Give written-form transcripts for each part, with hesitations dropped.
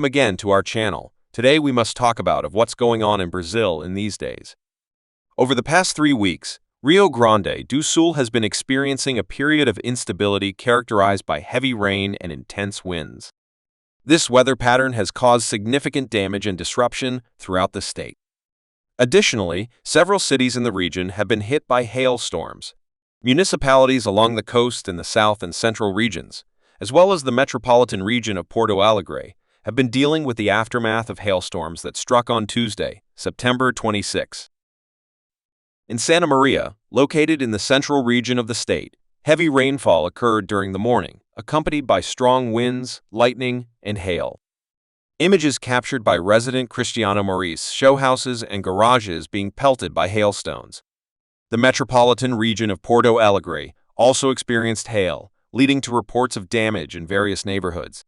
Welcome again to our channel. Today we must talk about what's going on in Brazil in these days. Over the past 3 weeks, Rio Grande do Sul has been experiencing a period of instability characterized by heavy rain and intense winds. This weather pattern has caused significant damage and disruption throughout the state. Additionally, several cities in the region have been hit by hailstorms. Municipalities along the coast in the south and central regions, as well as the metropolitan region of Porto Alegre, have been dealing with the aftermath of hailstorms that struck on Tuesday, September 26. In Santa Maria, located in the central region of the state, heavy rainfall occurred during the morning, accompanied by strong winds, lightning, and hail. Images captured by resident Cristiano Maurice show houses and garages being pelted by hailstones. The metropolitan region of Porto Alegre also experienced hail, leading to reports of damage in various neighborhoods.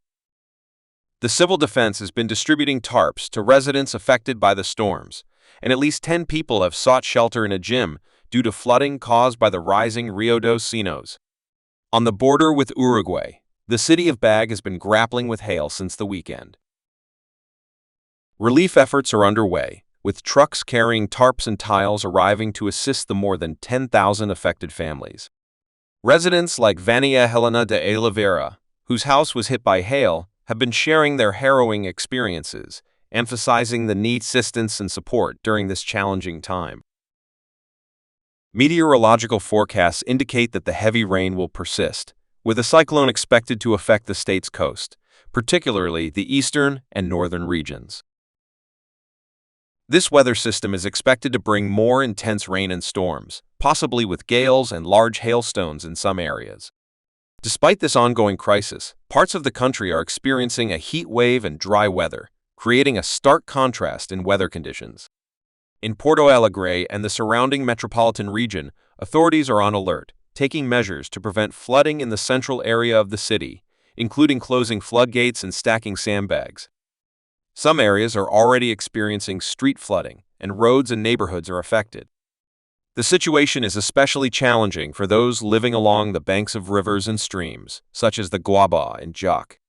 The civil defense has been distributing tarps to residents affected by the storms, and at least 10 people have sought shelter in a gym due to flooding caused by the rising Rio dos Sinos. On the border with Uruguay, the city of Bag has been grappling with hail since the weekend. Relief efforts are underway, with trucks carrying tarps and tiles arriving to assist the more than 10,000 affected families. Residents like Vania Helena de Oliveira, whose house was hit by hail, have been sharing their harrowing experiences, emphasizing the need assistance and support during this challenging time. Meteorological forecasts indicate that the heavy rain will persist, with a cyclone expected to affect the state's coast, particularly the eastern and northern regions. This weather system is expected to bring more intense rain and storms, possibly with gales and large hailstones in some areas. Despite this ongoing crisis, parts of the country are experiencing a heat wave and dry weather, creating a stark contrast in weather conditions. In Porto Alegre and the surrounding metropolitan region, authorities are on alert, taking measures to prevent flooding in the central area of the city, including closing floodgates and stacking sandbags. Some areas are already experiencing street flooding, and roads and neighborhoods are affected. The situation is especially challenging for those living along the banks of rivers and streams, such as the Guaba and Jac.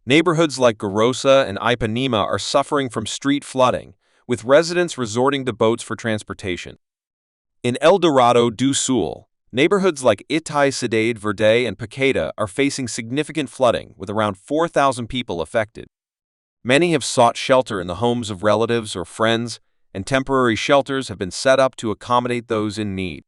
Neighborhoods like Garosa and Ipanema are suffering from street flooding, with residents resorting to boats for transportation. In El Dorado do Sul, neighborhoods like Itai Cidade Verde and Paqueta are facing significant flooding, with around 4,000 people affected. Many have sought shelter in the homes of relatives or friends, and temporary shelters have been set up to accommodate those in need.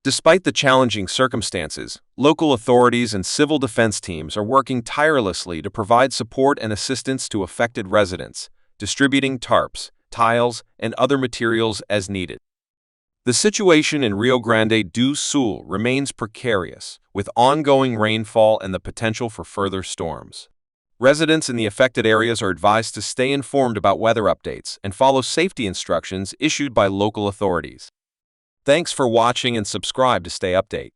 Despite the challenging circumstances, local authorities and civil defense teams are working tirelessly to provide support and assistance to affected residents, distributing tarps, tiles, and other materials as needed. The situation in Rio Grande do Sul remains precarious, with ongoing rainfall and the potential for further storms. Residents in the affected areas are advised to stay informed about weather updates and follow safety instructions issued by local authorities. Thanks for watching and subscribe to stay updated.